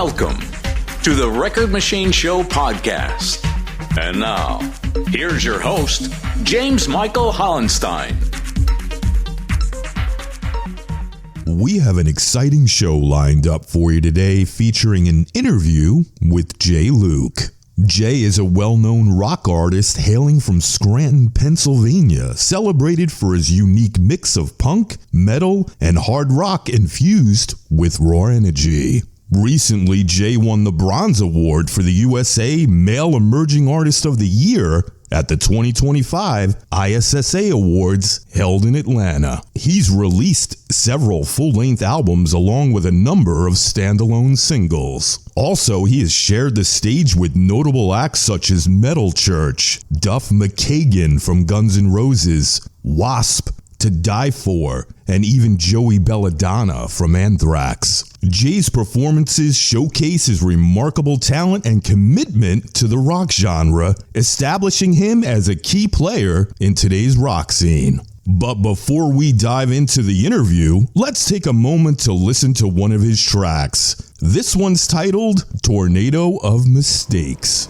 Welcome to the Record Machine Show podcast. And now, here's your host, James Michael Hollenstein. We have an exciting show lined up for you today featuring an interview with Jay Luke. Jay is a well-known rock artist hailing from Scranton, Pennsylvania, celebrated for his unique mix of punk, metal, and hard rock infused with raw energy. Recently, Jay won the Bronze Award for the USA Male Emerging Artist of the Year at the 2025 ISSA Awards held in Atlanta. He's released several full-length albums along with a number of standalone singles. Also, he has shared the stage with notable acts such as Metal Church, Duff McKagan from Guns N' Roses, W.A.S.P, To Die For, and even Joey Belladonna from Anthrax. Jay's performances showcase his remarkable talent and commitment to the rock genre, establishing him as a key player in today's rock scene. But before we dive into the interview, let's take a moment to listen to one of his tracks. This one's titled Tornado of Mistakes.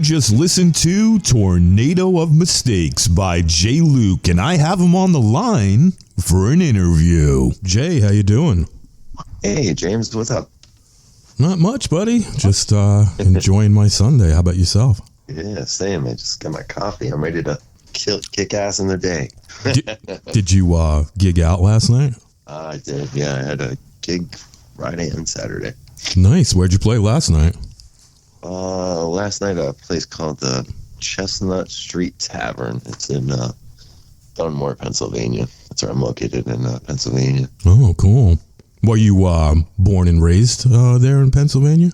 just listened to Tornado of Mistakes by Jay Luke, and I have him on the line for an interview. Jay, how you doing? Hey, James, what's up? Not much, buddy. Just enjoying my Sunday. How about yourself? Yeah, same. I just got my coffee. I'm ready to kick ass in the day. Did you gig out last night? I did, yeah. I had a gig Friday and Saturday. Nice. Where'd you play last night? Last night at a place called the Chestnut Street Tavern. It's in Dunmore, Pennsylvania. That's where I'm located in Pennsylvania. Oh, cool. Were you born and raised there in Pennsylvania?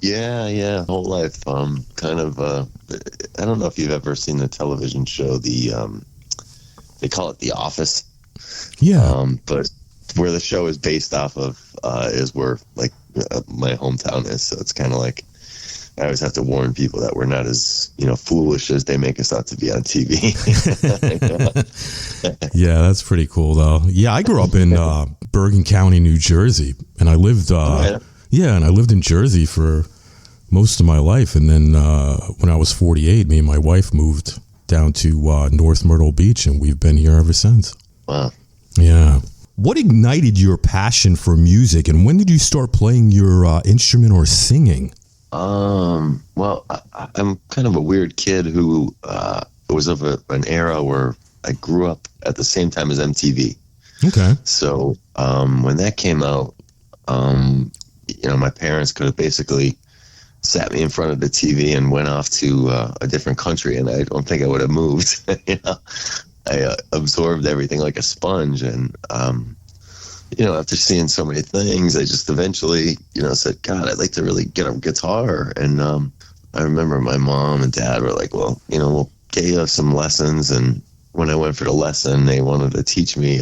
Yeah, whole life. Kind of. I don't know if you've ever seen the television show. They call it The Office. Yeah. But where the show is based off of is where like my hometown is. So it's kind of like I always have to warn people that we're not as foolish as they make us out to be on TV. Yeah, that's pretty cool though. Yeah, I grew up in Bergen County, New Jersey, and I lived. And I lived in Jersey for most of my life, and then when I was 48, me and my wife moved down to North Myrtle Beach, and we've been here ever since. Wow. Yeah. What ignited your passion for music, and when did you start playing your instrument or singing? Well, I'm kind of a weird kid who was of an era where I grew up at the same time as MTV. Okay. So when that came out, my parents could have basically sat me in front of the TV and went off to a different country, and I don't think I would have moved. I absorbed everything like a sponge, and after seeing so many things, I just eventually said, God, I'd like to really get a guitar. And I remember my mom and dad were like, well, we'll get you some lessons. And when I went for the lesson, they wanted to teach me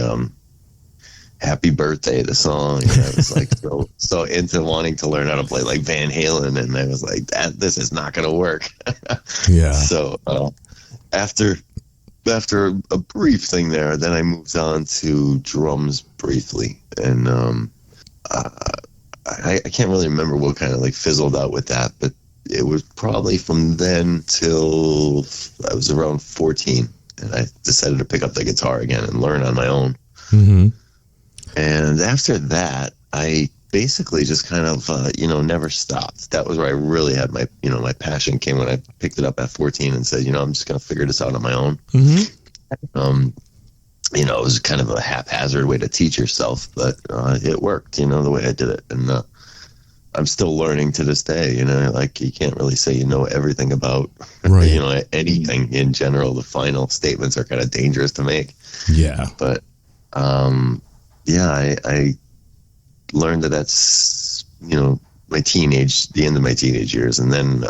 Happy Birthday, the song. And I was like so into wanting to learn how to play like Van Halen, and I was like, this is not going to work. Yeah. So after a brief thing there, then I moved on to drums briefly, and I can't really remember what kind of like fizzled out with that, but it was probably from then till I was around 14, and I decided to pick up the guitar again and learn on my own. Mm-hmm. And after that, I basically just kind of, never stopped. That was where I really had my passion came when I picked it up at 14 and said, I'm just going to figure this out on my own. Mm-hmm. It was kind of a haphazard way to teach yourself, but it worked, the way I did it. And I'm still learning to this day, like you can't really say everything about, right. Anything in general. The final statements are kind of dangerous to make. Yeah. But, I learned that's the end of my teenage years, and then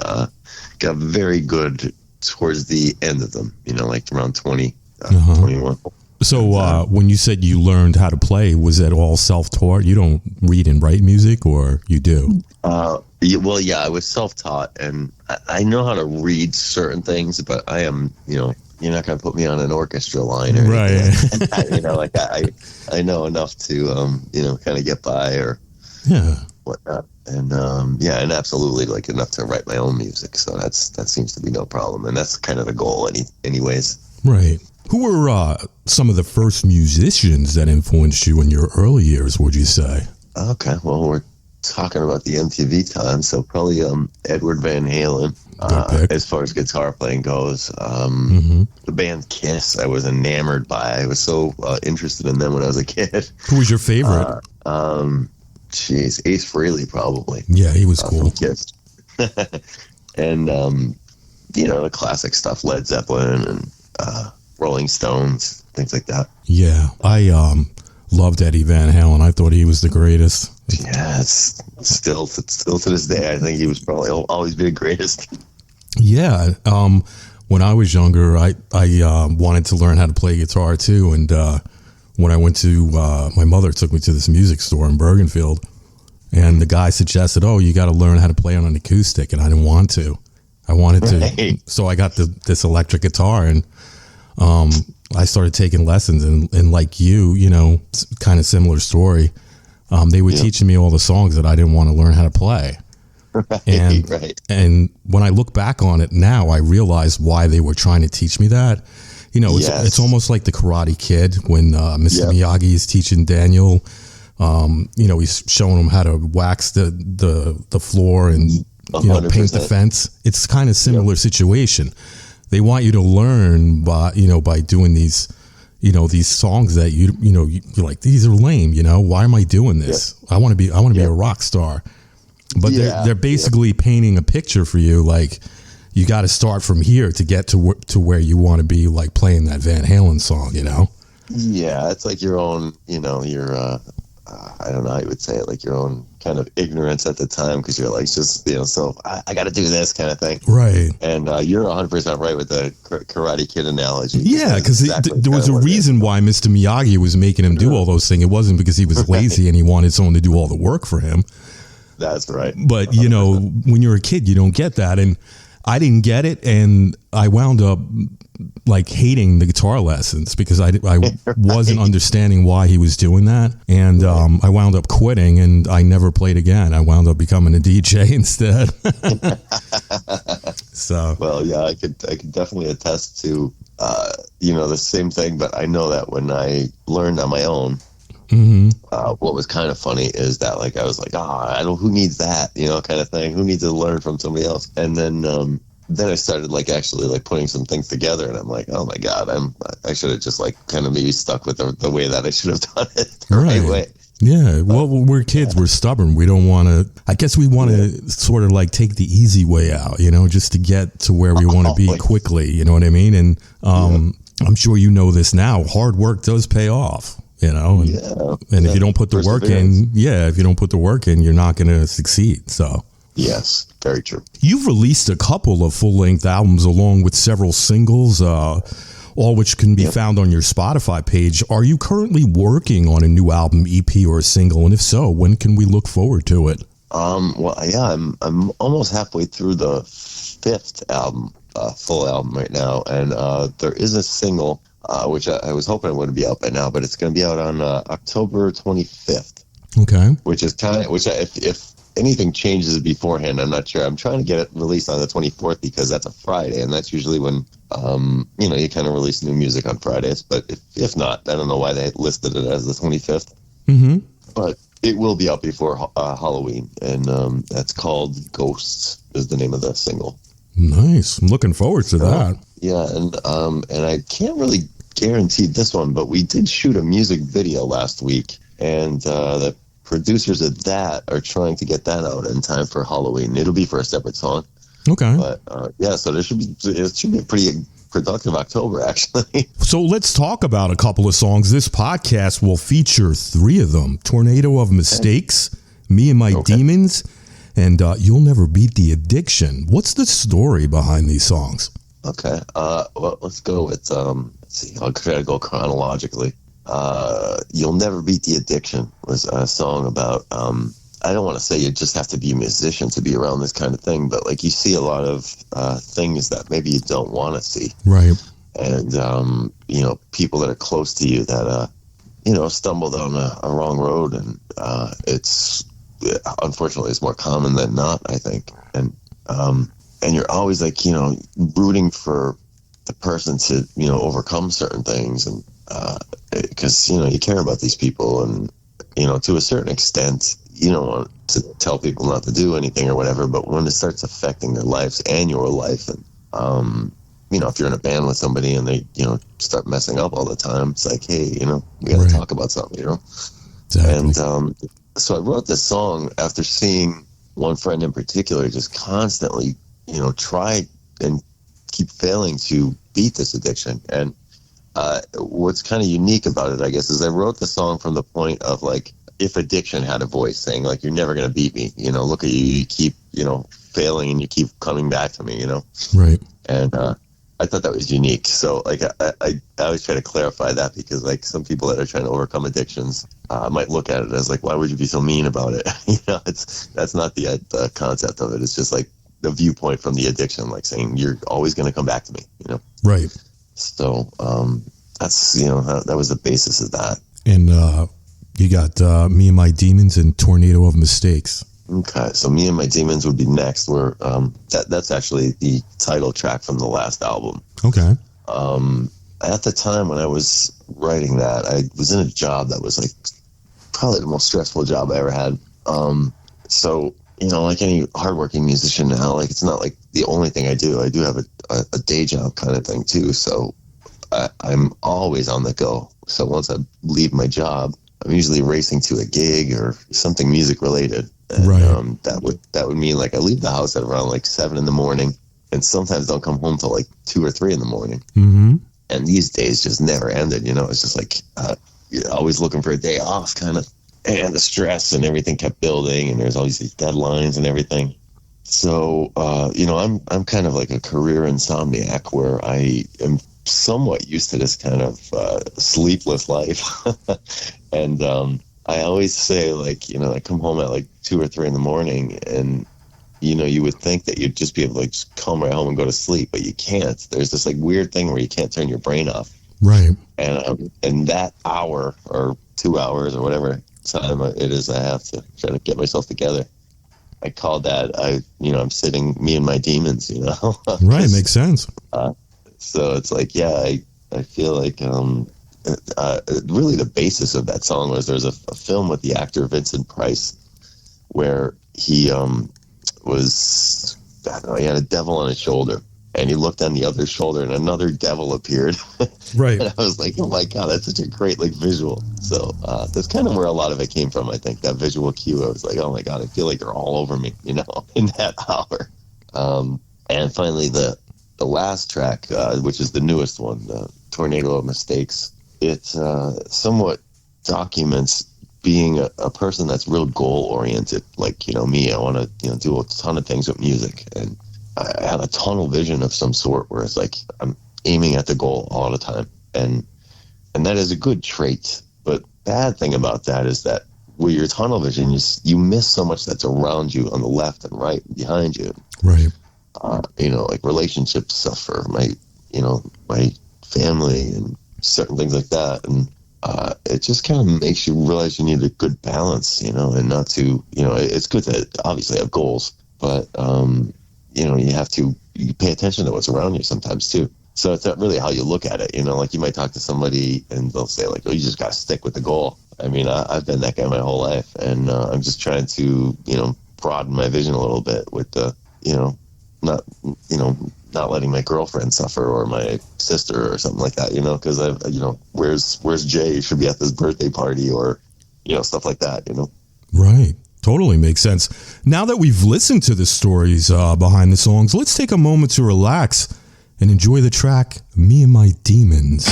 got very good towards the end of them, like around 20, 21. So when you said you learned how to play, was that all self-taught? You don't read and write music, or you do? I was self-taught, and I know how to read certain things, but I am, you're not going to put me on an orchestra line or anything. Right. I know enough to, kind of get by or whatnot. And, and absolutely like enough to write my own music. So that seems to be no problem. And that's kind of the goal anyways. Right. Who were some of the first musicians that influenced you in your early years, would you say? Okay. Well, we're talking about the MTV time, so probably Edward Van Halen. As far as guitar playing goes, the band Kiss, I was enamored by. I was so interested in them when I was a kid. Who was your favorite? Ace Frehley, probably. Yeah, he was cool. Kiss. And the classic stuff, Led Zeppelin and Rolling Stones, things like that. Yeah, I loved Eddie Van Halen. I thought he was the greatest. Yeah, it's still to this day, I think he was probably always be the greatest. Yeah. When I was younger, I wanted to learn how to play guitar too. And when I went to, my mother took me to this music store in Bergenfield, and the guy suggested, you got to learn how to play on an acoustic. And I didn't want to. I wanted to. So I got this electric guitar, and I started taking lessons, and like you, kind of similar story. They were teaching me all the songs that I didn't want to learn how to play. And when I look back on it now, I realize why they were trying to teach me that. You know, it's almost like the Karate Kid when Mr. Miyagi is teaching Daniel. You know, he's showing him how to wax the floor and 100%. Paint the fence. It's kind of similar situation. They want you to learn by doing these, these songs that you're like, these are lame. Why am I doing this? I want to be a rock star. But they're basically painting a picture for you, like you got to start from here to get to where you want to be, like playing that Van Halen song. Yeah, it's like your own, your I don't know how you would say it, like your own kind of ignorance at the time, because you're like, just, so I got to do this kind of thing. Right. And you're 100% right with the Karate Kid analogy. Yeah, because there was a reason why Mr. Miyagi was making him do all those things. It wasn't because he was lazy and he wanted someone to do all the work for him. That's right. But, when you're a kid, you don't get that. And I didn't get it. And I wound up like hating the guitar lessons because I wasn't understanding why he was doing that. And I wound up quitting and I never played again. I wound up becoming a DJ instead. So, well, yeah, I could definitely attest to, the same thing. But I know that when I learned on my own, what was kind of funny is that like I was like, who needs that, kind of thing. Who needs to learn from somebody else? And then I started like actually like putting some things together, and I'm like, oh my God, I should have just like kind of maybe stuck with the way that I should have done it the right way. Yeah, well, we're kids, we're stubborn. We don't want to. I guess we want to sort of like take the easy way out, just to get to where we want to be quickly. You know what I mean? And I'm sure you know this now. Hard work does pay off. And if you don't put the work in, you're not going to succeed. So. Yes, very true. You've released a couple of full-length albums along with several singles, all which can be found on your Spotify page. Are you currently working on a new album, EP, or a single? And if so, when can we look forward to it? Well, yeah, I'm almost halfway through the 5th album, full album right now, and there is a single, which I was hoping it would be out by now, but it's going to be out on October 25th. Okay. Which is if anything changes beforehand, I'm not sure. I'm trying to get it released on the 24th because that's a Friday, and that's usually when you kind of release new music on Fridays. But if not, I don't know why they listed it as the 25th. Mm-hmm. But it will be out before Halloween, and that's called Ghosts is the name of the single. Nice. I'm looking forward to that. Yeah, and I can't really guarantee this one, but we did shoot a music video last week, and the producers of that are trying to get that out in time for Halloween. It'll be for a separate song. Okay. But so it should be a pretty productive October, actually. So let's talk about a couple of songs. This podcast will feature 3 of them: Tornado of Mistakes, Me and My Demons, and You'll Never Beat the Addiction. What's the story behind these songs? Okay. Well, let's go with, let's see, I'll try to go chronologically. You'll Never Beat the Addiction was a song about, I don't want to say you just have to be a musician to be around this kind of thing, but like you see a lot of things that maybe you don't want to see. Right. And, people that are close to you that, stumble down a wrong road. And unfortunately, it's more common than not, I think. And you're always like, rooting for the person to, overcome certain things. And, because you care about these people, and to a certain extent you don't want to tell people not to do anything or whatever, but when it starts affecting their lives and your life, and if you're in a band with somebody and they start messing up all the time, it's like, hey, we gotta talk about something. Exactly. And so I wrote this song after seeing one friend in particular just constantly try and keep failing to beat this addiction. And what's kind of unique about it, I guess, is I wrote the song from the point of like, if addiction had a voice saying like, you're never going to beat me, look at you, you keep, failing and you keep coming back to me, Right. And I thought that was unique. So like, I always try to clarify that, because like some people that are trying to overcome addictions might look at it as like, why would you be so mean about it? That's not the concept of it. It's just like the viewpoint from the addiction, like saying you're always going to come back to me, Right. So that's, that was the basis of that. And you got Me and My Demons and Tornado of Mistakes. Okay, so Me and My Demons would be next. Where that's actually the title track from the last album. Okay. At the time when I was writing that, I was in a job that was like probably the most stressful job I ever had. So, you know, like any hardworking musician now, like it's not like the only thing I do. I do have a day job kind of thing too. So I'm always on the go. So once I leave my job, I'm usually racing to a gig or something music related. And, right. That would mean like I leave the house at around like 7 a.m. and sometimes don't come home till like 2 or 3 a.m. Mm-hmm. And these days just never ended. You know, it's just like you're always looking for a day off kind of. And the stress and everything kept building, and there's always these deadlines and everything. So, you know, I'm kind of like a career insomniac where I am somewhat used to this kind of sleepless life. And I always say, like, you know, I come home at like 2 or 3 in, and, you know, you would think that you'd just be able to like just come right home and go to sleep, but you can't. There's this like weird thing where you can't turn your brain off. Right. And that hour or 2 hours or whatever time it is, I have to try to get myself together. I call that I'm sitting Me and My Demons, you know. Right, makes sense. So it's like, yeah, I feel like really the basis of that song was there's a film with the actor Vincent Price where he was, I don't know, he had a devil on his shoulder, and he looked on the other shoulder and another devil appeared. Right. And I was like, oh my God, that's such a great like visual. So that's kind of where a lot of it came from, I think, that visual cue. I was like, oh my God, I feel like they're all over me, you know, in that hour. And finally, the last track, which is the newest one, Tornado of Mistakes, it somewhat documents being a person that's real goal-oriented. Like, you know, me, I want to, you know, do a ton of things with music. And I have a tunnel vision of some sort where it's like I'm aiming at the goal all the time. And that is a good trait. But bad thing about that is that with your tunnel vision, you miss so much that's around you on the left and right behind you. Right. You know, like relationships suffer, my family and certain things like that. And it just kind of makes you realize you need a good balance, you know, and not to, you know, it's good to obviously have goals, but, you know, you pay attention to what's around you sometimes too. So it's not really how you look at it, you know, like you might talk to somebody and they'll say like, oh, you just got to stick with the goal. I mean, I've been that guy my whole life, and I'm just trying to, you know, broaden my vision a little bit with the, not letting my girlfriend suffer or my sister or something like that, you know, because where's Jay? You should be at this birthday party or, you know, stuff like that, you know. Right. Totally makes sense. Now that we've listened to the stories behind the songs, let's take a moment to relax and enjoy the track Me and My Demons.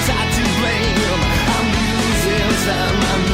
Tied to blame. I'm losing time.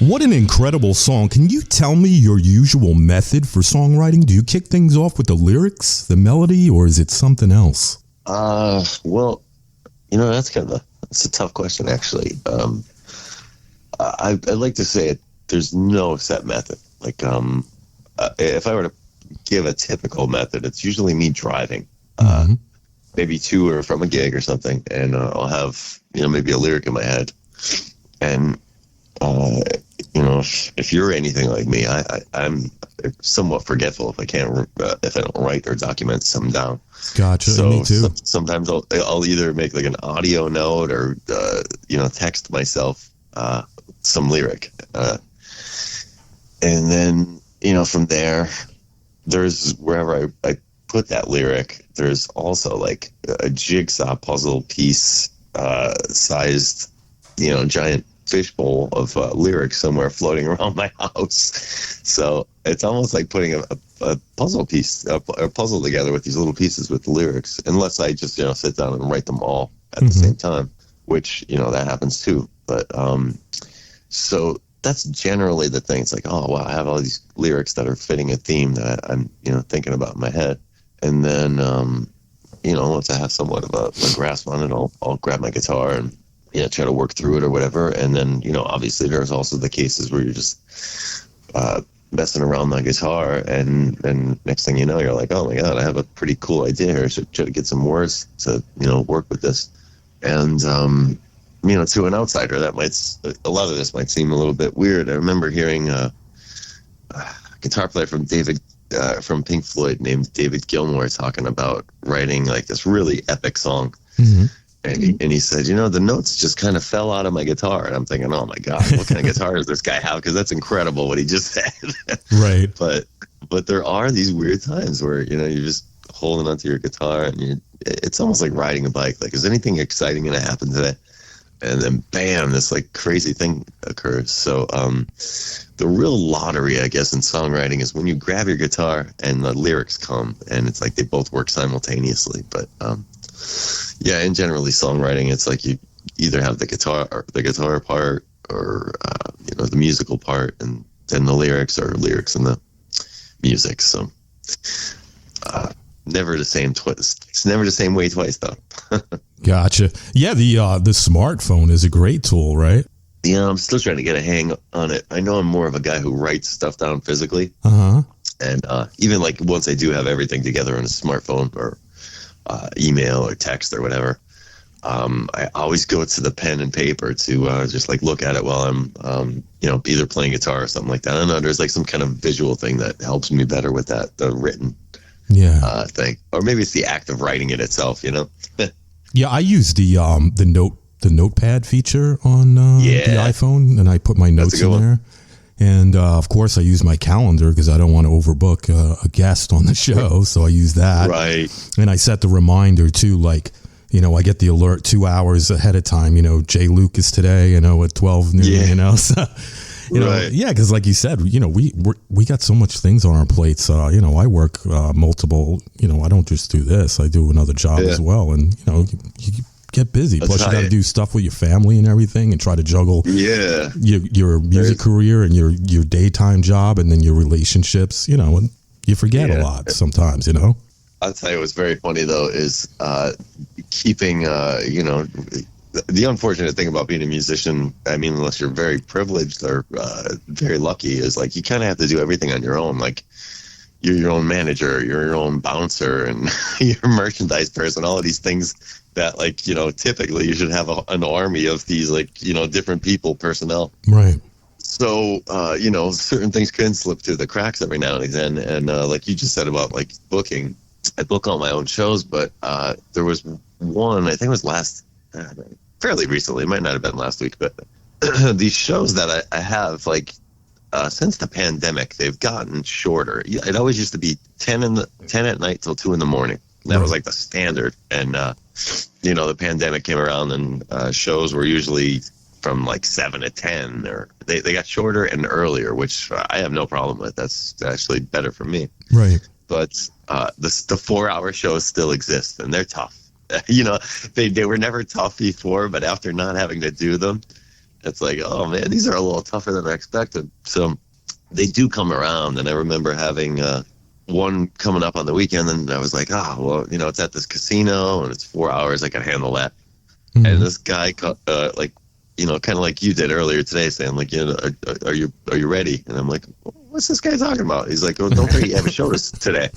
What an incredible song. Can you tell me your usual method for songwriting? Do you kick things off with the lyrics, the melody, or is it something else? Well, that's that's a tough question, actually. I'd like to say there's no set method. Like, if I were to give a typical method, it's usually me driving, maybe to or from a gig or something, and I'll have, maybe a lyric in my head. And, if you're anything like me, I'm somewhat forgetful if I don't write or document something down. Gotcha. So me too. Sometimes I'll either make like an audio note or, text myself some lyric. And then, from there, there's wherever I put that lyric, there's also like a jigsaw puzzle piece sized, giant fishbowl of lyrics somewhere floating around my house. So it's almost like putting a puzzle piece, a puzzle together with these little pieces with the lyrics, unless I just, sit down and write them all at the same time, which, that happens too. But so that's generally the thing. It's like, oh, wow, I have all these lyrics that are fitting a theme that I'm, thinking about in my head. And then, once I have somewhat of a grasp on it, I'll grab my guitar and, try to work through it or whatever. And then, obviously there's also the cases where you're just messing around my guitar, and next thing you know, you're like, oh my God, I have a pretty cool idea here. I should try to get some words to, work with this. And, to an outsider, a lot of this might seem a little bit weird. I remember hearing a guitar player from Pink Floyd named David Gilmour talking about writing like this really epic song. Mm-hmm. And he said, the notes just kind of fell out of my guitar. And I'm thinking, oh my God, what kind of guitar does this guy have? Because that's incredible what he just said. Right. But there are these weird times where, you're just holding onto your guitar and it's almost like riding a bike. Like, is anything exciting going to happen today? And then bam, this like crazy thing occurs. So the real lottery, I guess, in songwriting is when you grab your guitar and the lyrics come, and it's like they both work simultaneously. But and generally songwriting, it's like you either have the guitar part or the musical part, and then the lyrics and the music. So never the same twist. It's never the same way twice, though. Gotcha. Yeah, the smartphone is a great tool, right? Yeah, I'm still trying to get a hang on it. I know I'm more of a guy who writes stuff down physically. Uh-huh. And even like once I do have everything together on a smartphone or email or text or whatever, I always go to the pen and paper to just like look at it while I'm, either playing guitar or something like that. I don't know, there's like some kind of visual thing that helps me better with that, the written thing. Or maybe it's the act of writing it itself, Yeah, I use the notepad feature on the iPhone, and I put my notes in there. And of course, I use my calendar because I don't want to overbook a guest on the show, so I use that. Right. And I set the reminder too, like, I get the alert 2 hours ahead of time. Jay Luke is today, at 12 noon. So, right. Yeah, because like you said, we got so much things on our plates. I work multiple. I don't just do this. I do another job as well, and you get busy. Plus, you got to do stuff with your family and everything, and try to juggle your music career and your daytime job, and then your relationships. And you forget a lot sometimes. I'll tell you what's very funny though is keeping the unfortunate thing about being a musician, I mean, unless you're very privileged or very lucky, is like you kind of have to do everything on your own. Like you're your own manager, you're your own bouncer, and you're a merchandise person, all of these things that, like, typically you should have an army of these, like, different personnel. Right. So, certain things can slip through the cracks every now and then. And like you just said about like booking, I book all my own shows, but there was one, I think it was fairly recently, it might not have been last week, but these shows that I have, like, since the pandemic, they've gotten shorter. It always used to be 10 at night till 2 in the morning. That was like the standard. And, the pandemic came around and shows were usually from like 7 to 10, or they got shorter and earlier, which I have no problem with. That's actually better for me. Right. But the 4-hour shows still exist, and they're tough. They were never tough before, but after not having to do them, it's like, oh man, these are a little tougher than I expected. So they do come around, and I remember having one coming up on the weekend, and I was like, well, it's at this casino, and it's 4 hours. I can handle that. Mm-hmm. And this guy, kind of like you did earlier today, saying like, are you ready? And I'm like, what's this guy talking about? He's like, oh, don't forget you have a show today.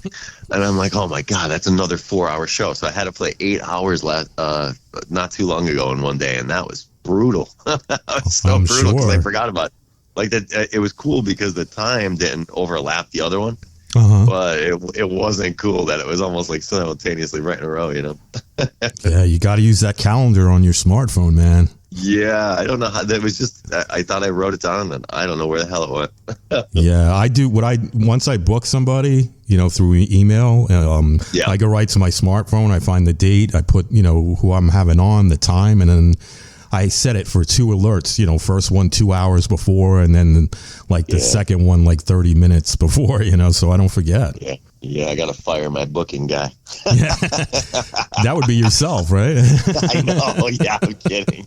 And I'm like, oh my God, that's another 4 hour show. So I had to play 8 hours not too long ago in one day, and that was brutal. That was so brutal because I forgot about it. Like that, it was cool because the time didn't overlap the other one. Uh-huh. But it wasn't cool that it was almost like simultaneously right in a row, Yeah, you got to use that calendar on your smartphone, man. Yeah, I don't know how that was. Just I thought I wrote it down, and I don't know where the hell it went. Yeah, I do. Once I book somebody, through email, I go right to my smartphone. I find the date. I put who I'm having on, the time, and then I set it for 2 alerts, first one 2 hours before, and then the second one 30 minutes before, so I don't forget. Yeah, I got to fire my booking guy. Yeah. That would be yourself, right? I know. Yeah, I'm kidding.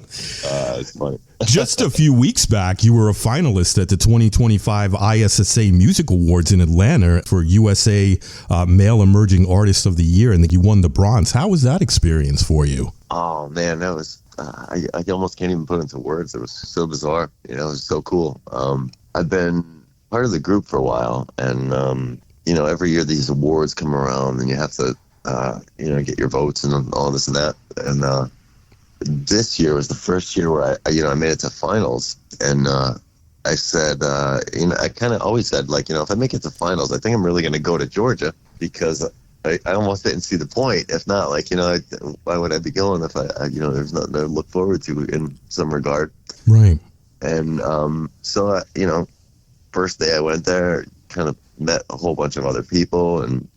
It's funny. Just a few weeks back, you were a finalist at the 2025 ISSA Music Awards in Atlanta for USA Male Emerging Artist of the Year, and you won the bronze. How was that experience for you? Oh, man, that was... I almost can't even put it into words. It was so bizarre. It was so cool. I've been part of the group for a while, and every year these awards come around, and you have to get your votes and all this and that. And this year was the first year where I made it to finals, and I said, I kind of always said, if I make it to finals, I think I'm really going to go to Georgia, because I almost didn't see the point. If not, why would I be going if there's nothing to look forward to in some regard. Right. And so, first day I went there, kind of met a whole bunch of other people, and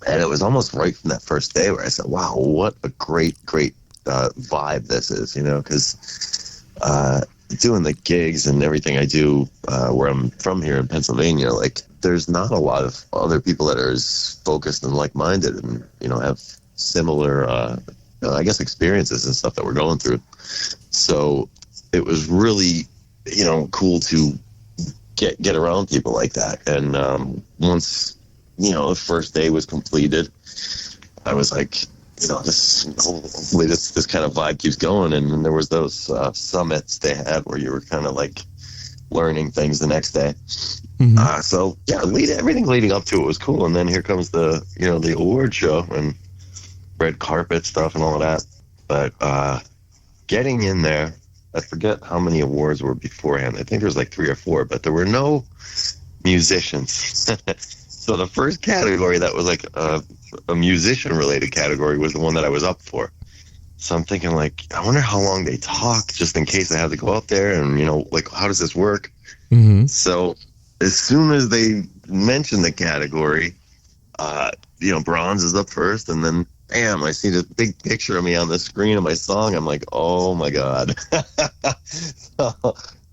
it was almost right from that first day where I said, wow, what a great vibe this is, because doing the gigs and everything I do where I'm from here in Pennsylvania, there's not a lot of other people that are as focused and like-minded and, have similar, experiences and stuff that we're going through. So it was really, cool to get around people like that. And once, the first day was completed, I was like, hopefully this kind of vibe keeps going. And then there was those summits they had where you were kind of learning things the next day. Mm-hmm. So yeah, everything leading up to it was cool, and then here comes the the award show and red carpet stuff and all of that. But getting in there, I forget how many awards were beforehand. I think there was 3 or 4, but there were no musicians. So the first category that was a musician related category was the one that I was up for. So I'm thinking I wonder how long they talk, just in case I have to go out there, and how does this work? Mm-hmm. So as soon as they mentioned the category, bronze is up first, and then bam, I see this big picture of me on the screen of my song. I'm like, oh my God.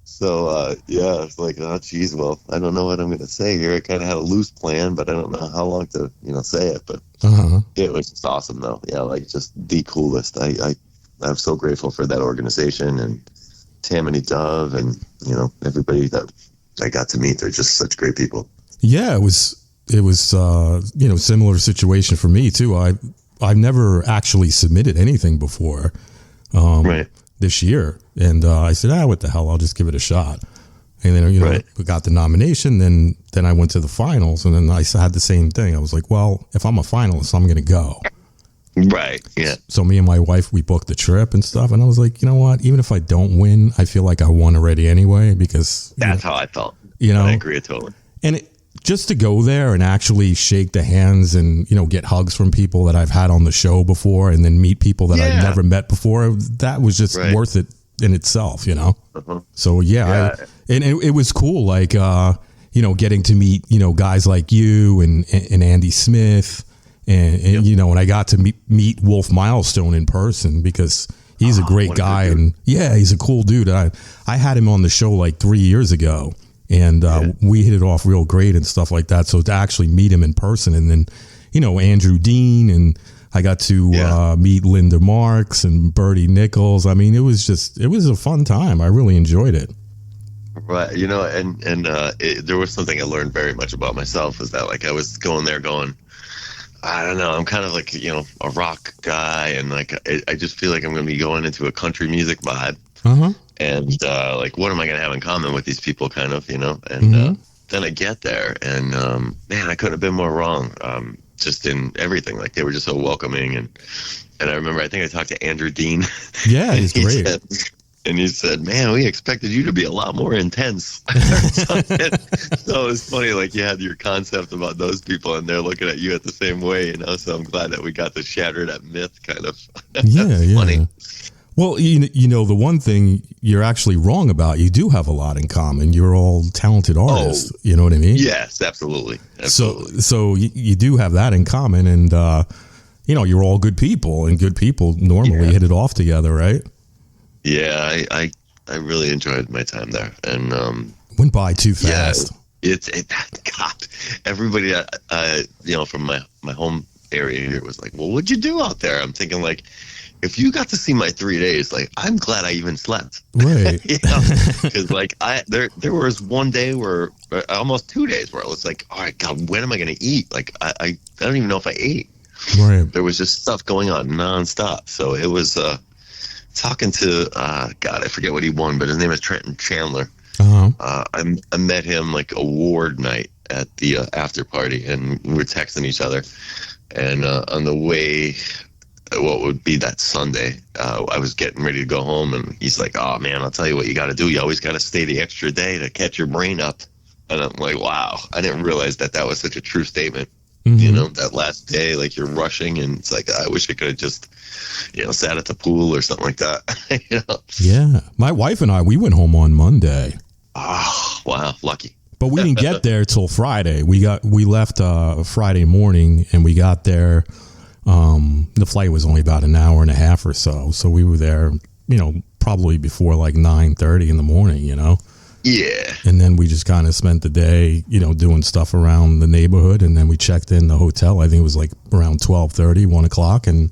So it's oh geez, well, I don't know what I'm going to say here. I kind of had a loose plan, but I don't know how long to say it. But It was just awesome, though. Yeah, just the coolest. I'm so grateful for that organization and Tammany Dove and everybody that I got to meet. They're just such great people. Yeah, it was similar situation for me too. I've never actually submitted anything before. Right. This year, and I said, what the hell, I'll just give it a shot. And then we got the nomination, then I went to the finals, and then I had the same thing. I was like, well, if I'm a finalist, I'm gonna go. Right. Yeah. So me and my wife, we booked the trip and stuff, and I was like, you know what, even if I don't win, I feel like I won already anyway, because that's how I felt. I agree totally. And just to go there and actually shake the hands and, get hugs from people that I've had on the show before, and then meet people that I've never met before, that was just worth it in itself, Uh-huh. So, it was cool, getting to meet, guys like you and Andy Smith, and I got to meet Wolf Milestone in person, because he's a great guy, and he's a cool dude. I had him on the show 3 years ago. And we hit it off real great and stuff like that. So to actually meet him in person, and then, Andrew Dean and I got to meet Linda Marks and Bertie Nichols. I mean, it was a fun time. I really enjoyed it. Right, there was something I learned very much about myself, is that like I was going there going, I don't know, I'm kind of like, a rock guy, and like I just feel like I'm going to be going into a country music vibe. And like, what am I going to have in common with these people, kind of, and then I get there, and man, I couldn't have been more wrong, just in everything. Like, they were just so welcoming, and I remember, I think I talked to Andrew Dean. Yeah, he's great. And he said, man, we expected you to be a lot more intense. So it was funny, like, you had your concept about those people, and they're looking at you at the same way, so I'm glad that we got to shatter that myth, kind of. Yeah. Funny. Well, the one thing you're actually wrong about, you do have a lot in common. You're all talented artists. You know what I mean? Yes, absolutely. So you do have that in common, and, you're all good people, and good people normally hit it off together, right? Yeah, I really enjoyed my time there, and went by too fast. Yeah, God, everybody, from my home area here was like, well, what'd you do out there? I'm thinking, like, if you got to see my 3 days, like, I'm glad I even slept. Right. Because like there was one day where, almost 2 days where I was like, all right, God, when am I going to eat? Like, I don't even know if I ate. Right. There was just stuff going on nonstop. So it was talking to God, I forget what he won, but his name is Trenton Chandler. I met him like award night at the after party, and we were texting each other, and on the way, what would be that Sunday, I was getting ready to go home, and he's like, oh man, I'll tell you what you got to do, you always got to stay the extra day to catch your brain up. And I'm like, wow, I didn't realize that was such a true statement. That last day, like, you're rushing, and it's like, I wish I could have just sat at the pool or something like that. Yeah, my wife and I, we went home on Monday. Oh, wow, lucky. But we didn't get there till Friday. We left Friday morning, and we got there. The flight was only about an hour and a half or so. So we were there, probably before like 9:30 in the morning, Yeah. And then we just kind of spent the day, doing stuff around the neighborhood. And then we checked in the hotel. I think it was like around 12:30, 1 o'clock. And,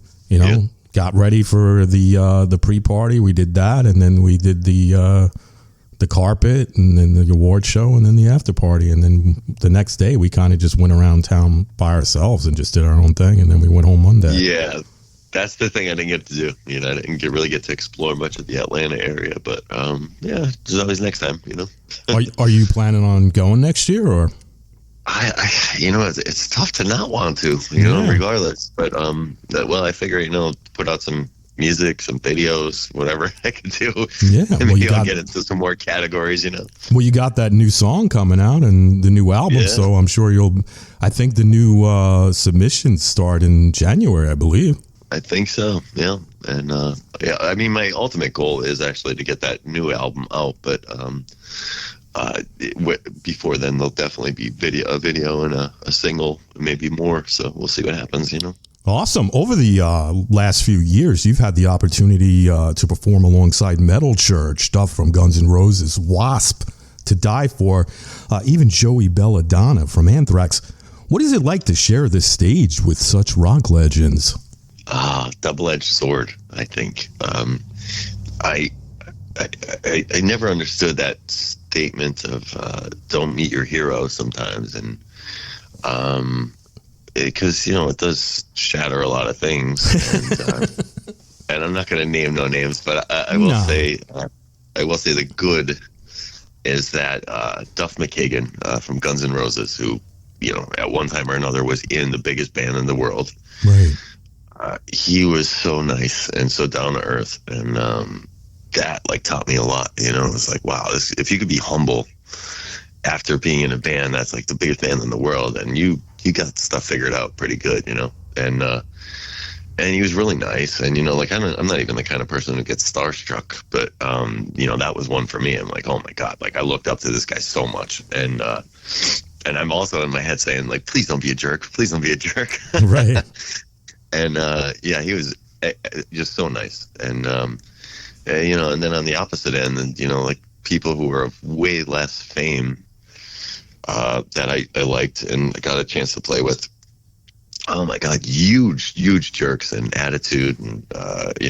got ready for the pre-party. We did that. And then we did the carpet, and then the award show, and then the after party. And then the next day we kind of just went around town by ourselves and just did our own thing. And then we went home Monday. Yeah. That's the thing I didn't get to do. I didn't really get to explore much of the Atlanta area, but there's always next time. Are you planning on going next year, or? It's tough to not want to, regardless. But I figure put out some music, some videos, whatever I can do. Yeah, maybe I'll get into some more categories. Well, you got that new song coming out and the new album, so I'm sure I think the new submissions start in January, I believe. I think so, yeah. And I mean, my ultimate goal is actually to get that new album out, but before then, there'll definitely be a video and a single, maybe more. So we'll see what happens, Awesome. Over the last few years, you've had the opportunity to perform alongside Metal Church, Duff from Guns N' Roses, W.A.S.P. to Die For, even Joey Belladonna from Anthrax. What is it like to share this stage with such rock legends? Double-edged sword, I think. I never understood that statement of don't meet your hero sometimes, and because it does shatter a lot of things, and I'm not going to name no names, but I will say the good is that Duff McKagan from Guns N' Roses, who at one time or another was in the biggest band in the world, right? He was so nice and so down to earth, and that taught me a lot. It was like, wow, if you could be humble after being in a band that's like the biggest band in the world, and you got stuff figured out pretty good, and he was really nice, and I'm not even the kind of person who gets starstruck, but that was one for me. I'm like, oh my God, I looked up to this guy so much, and I'm also in my head saying, like, please don't be a jerk, right? And he was just so nice, and and then on the opposite end, and people who were of way less fame that I liked and got a chance to play with. oh my God, huge jerks and attitude and,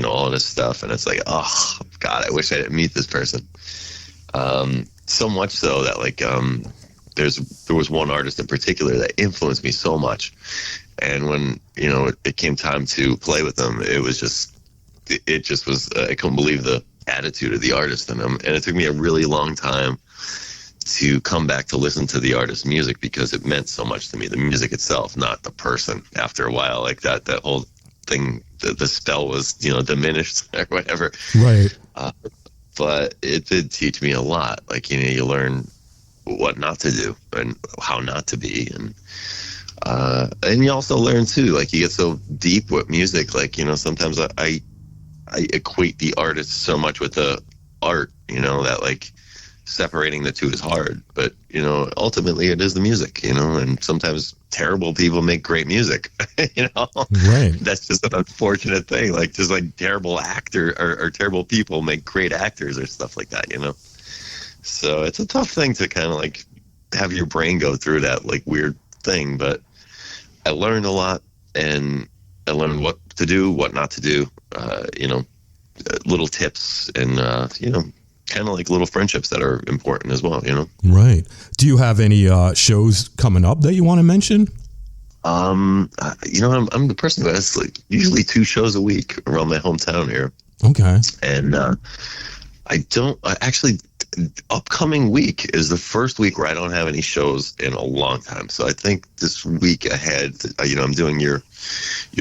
all this stuff. And it's like, oh God, I wish I didn't meet this person. So much so that like, there was one artist in particular that influenced me so much. And when, it came time to play with them, it just was, I couldn't believe the attitude of the artist in them. And it took me a really long time to come back to listen to the artist's music because it meant so much to me, the music itself, not the person. After a while, like that whole thing, the spell was, diminished or whatever. Right. But it did teach me a lot. Like, you learn what not to do and how not to be. And you also learn too, like you get so deep with music, like, sometimes I equate the artist so much with the art, that like separating the two is hard, but ultimately it is the music, and sometimes terrible people make great music. Right. That's just an unfortunate thing, like just like terrible actor or terrible people make great actors or stuff like that, so it's a tough thing to kind of like have your brain go through that like weird thing. But I learned a lot, and I learned what to do, what not to do, little tips and kind of like little friendships that are important as well, Right. Do you have any shows coming up that you want to mention? I'm the person who has like usually 2 shows a week around my hometown here. Okay. And upcoming week is the first week where I don't have any shows in a long time. So I think this week ahead, I'm doing your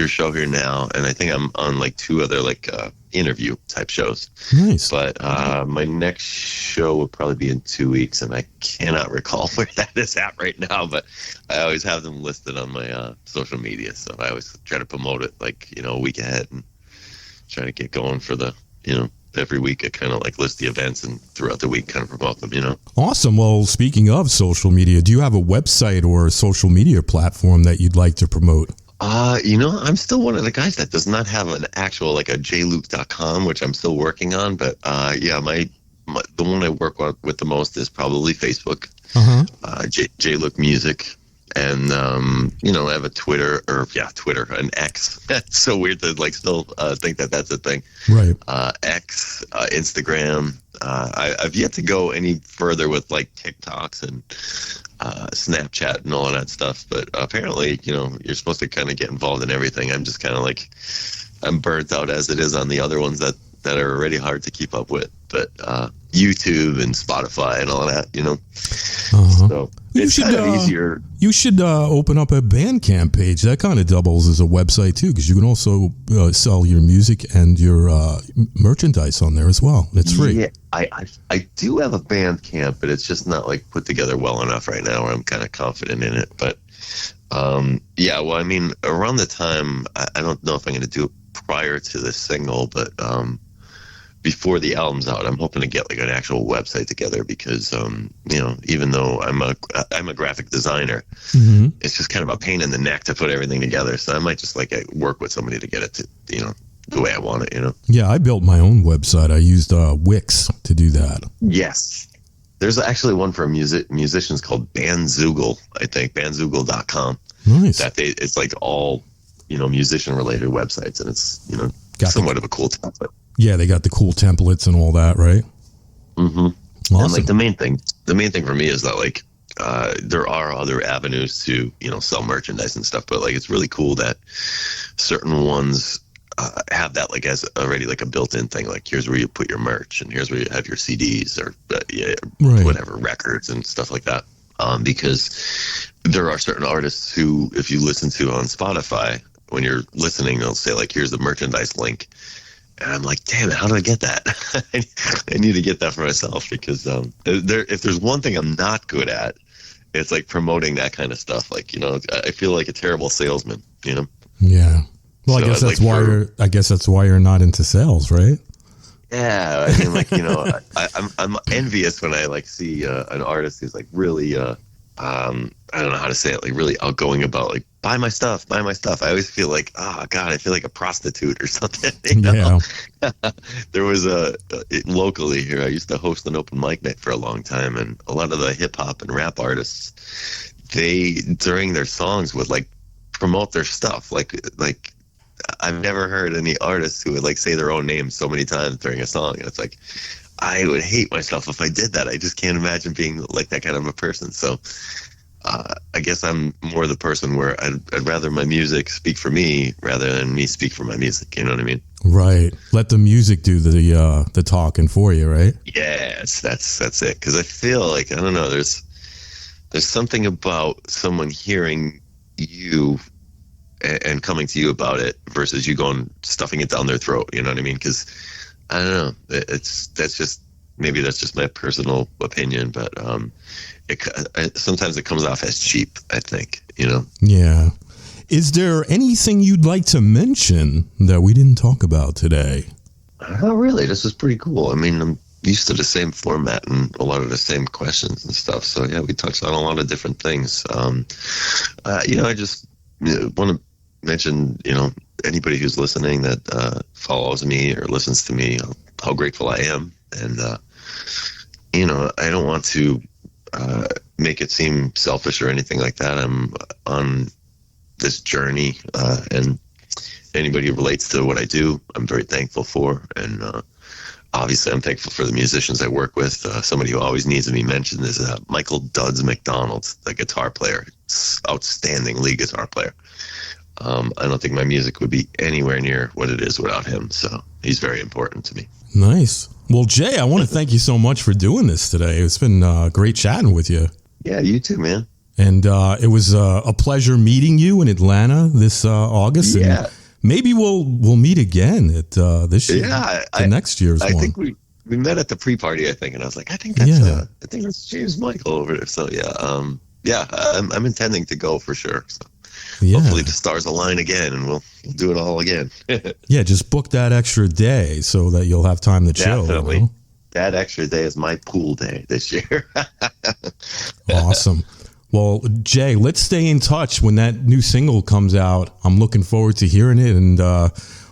show here now, and I think I'm on like 2 other like interview type shows. Nice. But my next show will probably be in 2 weeks, and I cannot recall where that is at right now. But I always have them listed on my social media, so I always try to promote it like a week ahead and try to get going for the every week I kind of like list the events and throughout the week kind of promote them, Awesome. Well, speaking of social media, do you have a website or a social media platform that you'd like to promote? I'm still one of the guys that does not have an actual like a jluke.com, which I'm still working on. But the one I work with the most is probably Facebook, Jluke Music. And, I have a Twitter, an X. It's so weird to like still think that that's a thing. Right. X, Instagram. I've yet to go any further with like TikToks and Snapchat and all of that stuff. But apparently, you're supposed to kind of get involved in everything. I'm just kind of like, I'm burnt out as it is on the other ones that are already hard to keep up with. But YouTube and Spotify and all of that, So it's kind of easier. You should open up a Bandcamp page. That kind of doubles as a website too, because you can also sell your music and your merchandise on there as well. It's free. Yeah, I do have a Bandcamp, but it's just not like put together well enough right now where I'm kind of confident in it. But around the time, I don't know if I'm going to do it prior to the single, but before the album's out, I'm hoping to get like an actual website together because, even though I'm a graphic designer, it's just kind of a pain in the neck to put everything together. So I might just like work with somebody to get it to, the way I want it, Yeah, I built my own website. I used Wix to do that. Yes. There's actually one for musicians called Bandzoogle, I think, bandzoogle.com. Nice. It's like all, musician related websites, and it's, somewhat of a cool template. Yeah, they got the cool templates and all that, right? Mm-hmm. Awesome. And like the main thing for me is that like there are other avenues to sell merchandise and stuff, but like it's really cool that certain ones have that like as already like a built-in thing. Like here's where you put your merch, and here's where you have your CDs or whatever records and stuff like that. Because there are certain artists who, if you listen to on Spotify, when you're listening, they'll say like, here's the merchandise link. And I'm like, damn it, how do I get that? I need to get that for myself because if there's one thing I'm not good at, it's like promoting that kind of stuff. Like, I feel like a terrible salesman, Yeah. Well, so I guess that's why you're not into sales, right? Yeah. I mean, like, I'm envious when I like see an artist who's like really, I don't know how to say it, like really outgoing about like, buy my stuff. I always feel like, oh God, I feel like a prostitute or something. Yeah. There was locally here, I used to host an open mic night for a long time, and a lot of the hip hop and rap artists, they during their songs would like promote their stuff. Like I've never heard any artists who would like say their own name so many times during a song. And it's like, I would hate myself if I did that. I just can't imagine being like that kind of a person. So I guess I'm more the person where I'd rather my music speak for me rather than me speak for my music. You know what I mean? Right. Let the music do the talking for you, right? Yes, that's it. Because I feel like, I don't know, there's something about someone hearing you and coming to you about it versus you going stuffing it down their throat. You know what I mean? Because I don't know. That's just my personal opinion, but sometimes it comes off as cheap, I think, you know? Yeah. Is there anything you'd like to mention that we didn't talk about today? Not really. This is pretty cool. I mean, I'm used to the same format and a lot of the same questions and stuff. So, yeah, we touched on a lot of different things. I just want to mention, anybody who's listening that follows me or listens to me, how grateful I am. And, I don't want to make it seem selfish or anything like that. I'm on this journey, and anybody who relates to what I do, I'm very thankful for. And obviously, I'm thankful for the musicians I work with. Somebody who always needs to be mentioned is Michael Duds McDonald, the guitar player, outstanding lead guitar player. I don't think my music would be anywhere near what it is without him. So he's very important to me. Nice. Well, Jay, I want to thank you so much for doing this today. It's been great chatting with you. Yeah, you too, man. And it was a pleasure meeting you in Atlanta this August. Yeah. And maybe we'll meet again at this year. Yeah, next year's one. I think we met at the pre-party, I think, and I was like, I think that's James Michael over there. So I'm intending to go for sure. So hopefully the stars align again, and we'll do it all again. Yeah, just book that extra day so that you'll have time to chill. Definitely. You know? That extra day is my pool day this year. Awesome. Well, Jay, let's stay in touch when that new single comes out. I'm looking forward to hearing it, and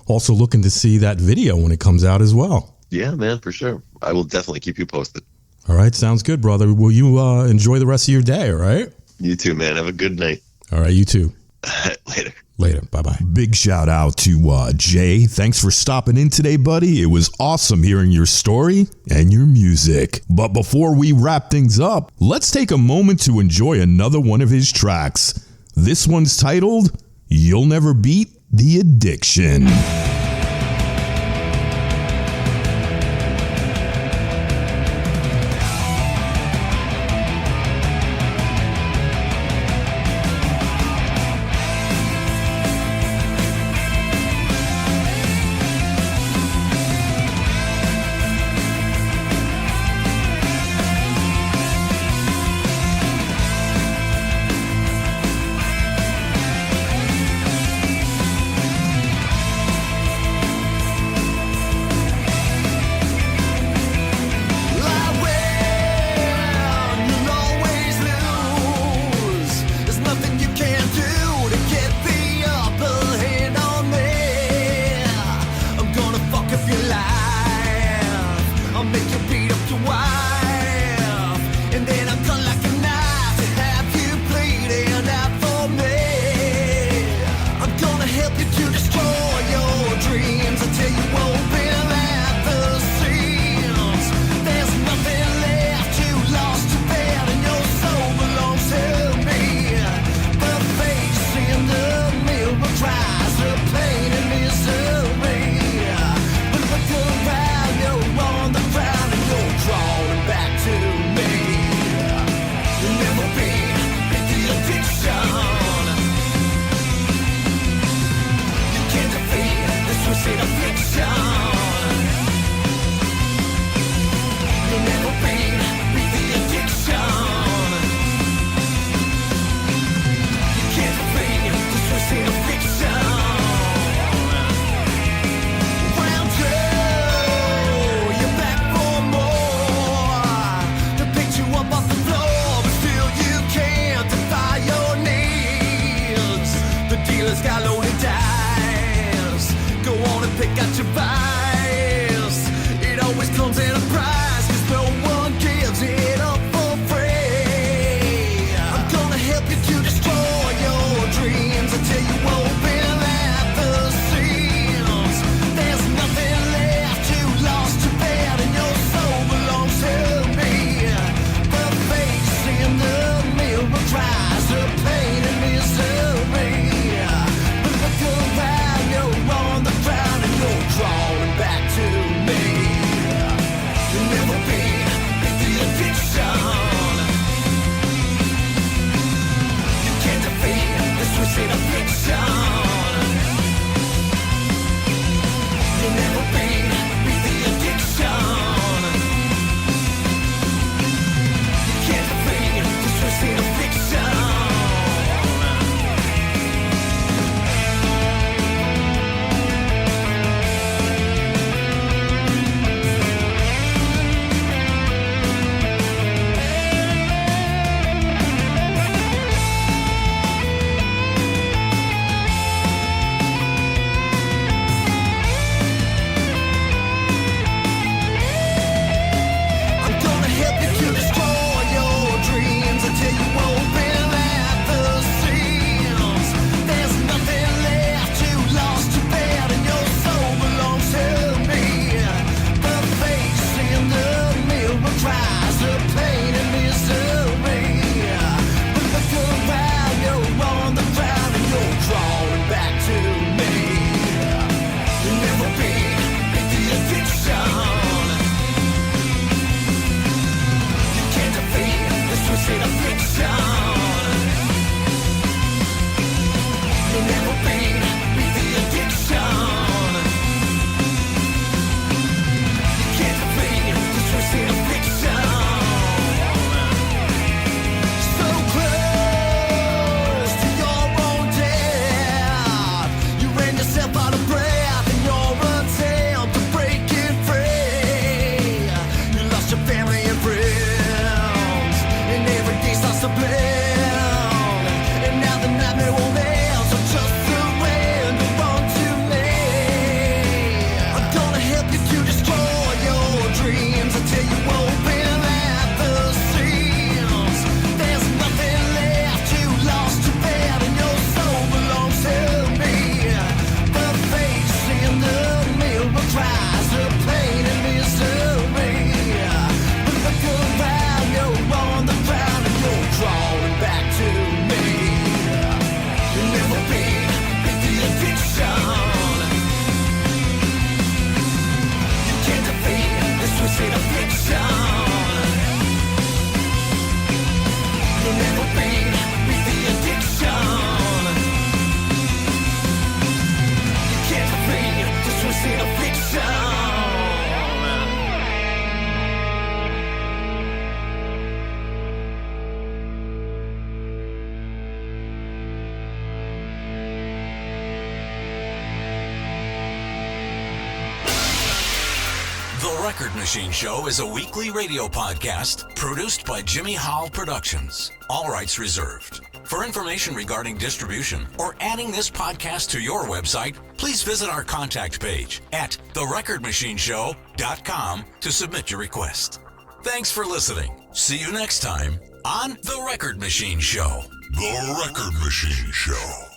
also looking to see that video when it comes out as well. Yeah, man, for sure. I will definitely keep you posted. All right, sounds good, brother. Will you enjoy the rest of your day, all right? You too, man. Have a good night. All right, you too. Later. Bye-bye. Big shout out to Jay. Thanks for stopping in today, buddy. It was awesome hearing your story and your music. But before we wrap things up, let's take a moment to enjoy another one of his tracks. This one's titled, You'll Never Beat the Addiction. Drawn Record Machine Show is a weekly radio podcast produced by Jimmy Howell Productions. All rights reserved. For information regarding distribution or adding this podcast to your website, please visit our contact page at therecordmachineshow.com to submit your request. Thanks for listening. See you next time on The Record Machine Show. The Record Machine Show.